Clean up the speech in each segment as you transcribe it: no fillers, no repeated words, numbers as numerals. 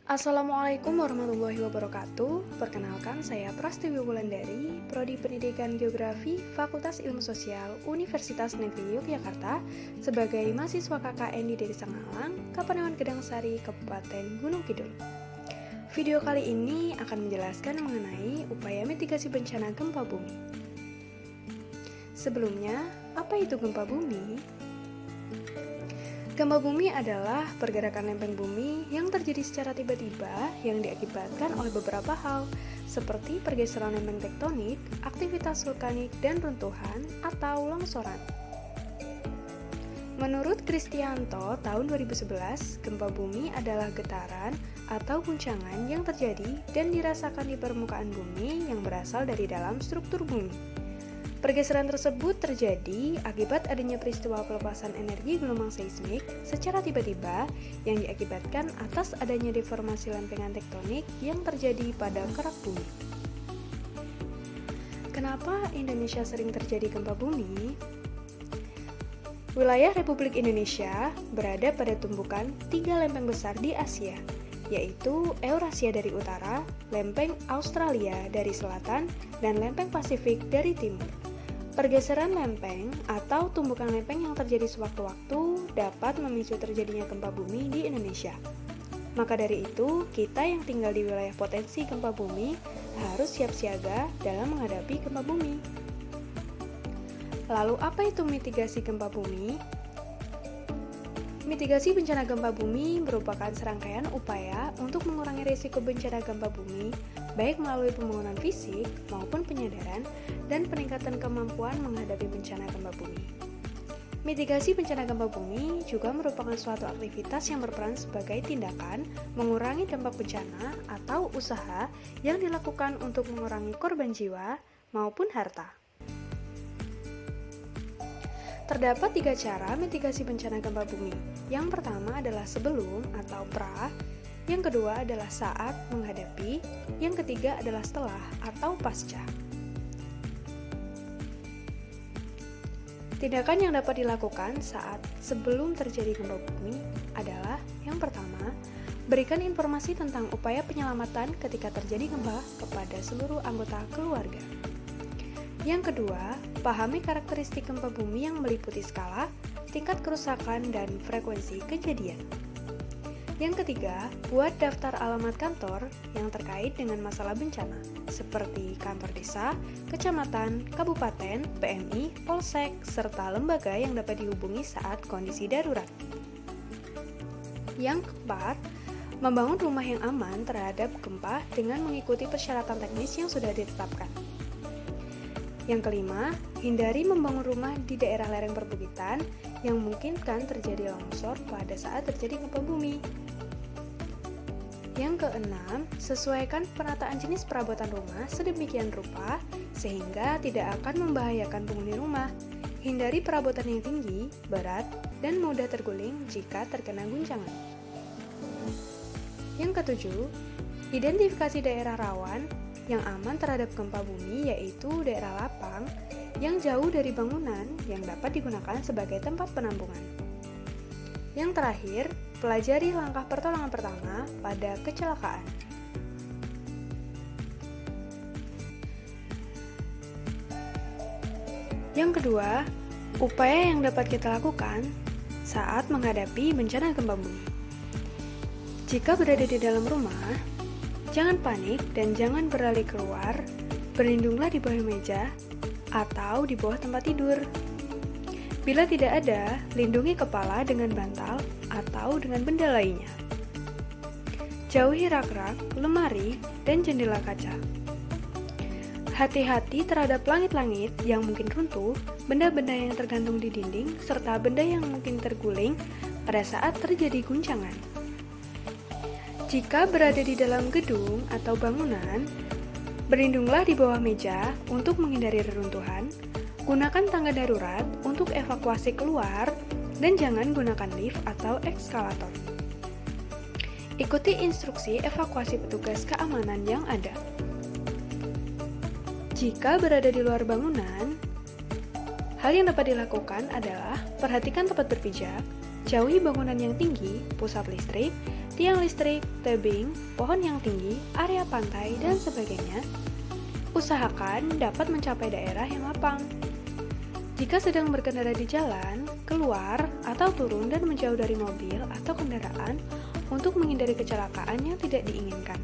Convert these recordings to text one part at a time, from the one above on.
Assalamualaikum warahmatullahi wabarakatuh. Perkenalkan, saya Prastiwi Wulandari, Prodi Pendidikan Geografi, Fakultas Ilmu Sosial, Universitas Negeri Yogyakarta, sebagai mahasiswa KKN di Desa Ngalang, Kapanewon Gedangsari, Kabupaten Gunung Kidul. Video kali ini akan menjelaskan mengenai upaya mitigasi bencana gempa bumi. Sebelumnya, apa itu gempa bumi? Gempa bumi adalah pergerakan lempeng bumi yang terjadi secara tiba-tiba yang diakibatkan oleh beberapa hal, seperti pergeseran lempeng tektonik, aktivitas vulkanik, dan runtuhan atau longsoran. Menurut Kristianto, tahun 2011, gempa bumi adalah getaran atau guncangan yang terjadi dan dirasakan di permukaan bumi yang berasal dari dalam struktur bumi. Pergeseran tersebut terjadi akibat adanya peristiwa pelepasan energi gelombang seismik secara tiba-tiba yang diakibatkan atas adanya deformasi lempengan tektonik yang terjadi pada kerak bumi. Kenapa Indonesia sering terjadi gempa bumi? Wilayah Republik Indonesia berada pada tumbukan 3 lempeng besar di Asia, yaitu Eurasia dari utara, lempeng Australia dari selatan, dan lempeng Pasifik dari timur. Pergeseran lempeng atau tumbukan lempeng yang terjadi sewaktu-waktu dapat memicu terjadinya gempa bumi di Indonesia. Maka dari itu, kita yang tinggal di wilayah potensi gempa bumi harus siap siaga dalam menghadapi gempa bumi. Lalu apa itu mitigasi gempa bumi? Mitigasi bencana gempa bumi merupakan serangkaian upaya untuk mengurangi risiko bencana gempa bumi, baik melalui pembangunan fisik maupun penyadaran dan peningkatan kemampuan menghadapi bencana gempa bumi. Mitigasi bencana gempa bumi juga merupakan suatu aktivitas yang berperan sebagai tindakan mengurangi dampak bencana atau usaha yang dilakukan untuk mengurangi korban jiwa maupun harta. Terdapat 3 cara mitigasi bencana gempa bumi. Yang pertama adalah sebelum atau pra, yang kedua adalah saat menghadapi, yang ketiga adalah setelah atau pasca. Tindakan yang dapat dilakukan saat sebelum terjadi gempa bumi adalah yang pertama, berikan informasi tentang upaya penyelamatan ketika terjadi gempa kepada seluruh anggota keluarga. Yang kedua, pahami karakteristik gempa bumi yang meliputi skala, tingkat kerusakan, dan frekuensi kejadian. Yang ketiga, buat daftar alamat kantor yang terkait dengan masalah bencana, seperti kantor desa, kecamatan, kabupaten, PMI, polsek, serta lembaga yang dapat dihubungi saat kondisi darurat. Yang keempat, membangun rumah yang aman terhadap gempa dengan mengikuti persyaratan teknis yang sudah ditetapkan. Yang kelima, hindari membangun rumah di daerah lereng perbukitan yang memungkinkan terjadi longsor pada saat terjadi gempa bumi. Yang keenam, sesuaikan penataan jenis perabotan rumah sedemikian rupa sehingga tidak akan membahayakan penghuni rumah. Hindari perabotan yang tinggi, berat, dan mudah terguling jika terkena guncangan. Yang ketujuh, identifikasi daerah rawan yang aman terhadap gempa bumi, yaitu daerah lapang yang jauh dari bangunan yang dapat digunakan sebagai tempat penampungan. Yang terakhir, pelajari langkah pertolongan pertama pada kecelakaan. Yang kedua, upaya yang dapat kita lakukan saat menghadapi bencana gempa bumi. Jika berada di dalam rumah, jangan panik dan jangan berlari keluar, berlindunglah di bawah meja atau di bawah tempat tidur. Bila tidak ada, lindungi kepala dengan bantal atau dengan benda lainnya. Jauhi rak-rak, lemari, dan jendela kaca. Hati-hati terhadap langit-langit yang mungkin runtuh, benda-benda yang tergantung di dinding, serta benda yang mungkin terguling pada saat terjadi guncangan. Jika berada di dalam gedung atau bangunan, berlindunglah di bawah meja untuk menghindari reruntuhan, gunakan tangga darurat untuk evakuasi keluar, dan jangan gunakan lift atau eskalator. Ikuti instruksi evakuasi petugas keamanan yang ada. Jika berada di luar bangunan, hal yang dapat dilakukan adalah perhatikan tempat berpijak, jauhi bangunan yang tinggi, pusat listrik, tiang listrik, tebing, pohon yang tinggi, area pantai, dan sebagainya, usahakan dapat mencapai daerah yang lapang. Jika sedang berkendara di jalan, keluar atau turun dan menjauh dari mobil atau kendaraan untuk menghindari kecelakaan yang tidak diinginkan.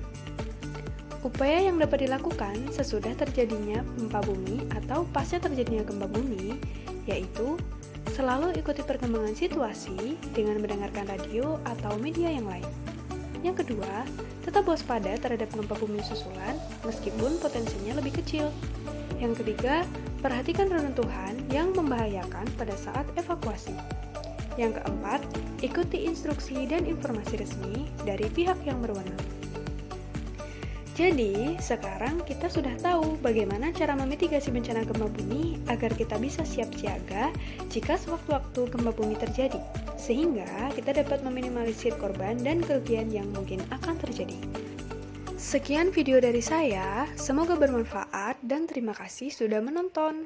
Upaya yang dapat dilakukan sesudah terjadinya gempa bumi atau pasca terjadinya gempa bumi, yaitu selalu ikuti perkembangan situasi dengan mendengarkan radio atau media yang lain. Yang kedua, tetap waspada terhadap gempa bumi susulan meskipun potensinya lebih kecil. Yang ketiga, perhatikan reruntuhan yang membahayakan pada saat evakuasi. Yang keempat, ikuti instruksi dan informasi resmi dari pihak yang berwenang. Jadi, sekarang kita sudah tahu bagaimana cara memitigasi bencana gempa bumi agar kita bisa siap siaga jika sewaktu-waktu gempa bumi terjadi, sehingga kita dapat meminimalisir korban dan kerugian yang mungkin akan terjadi. Sekian video dari saya, semoga bermanfaat dan terima kasih sudah menonton.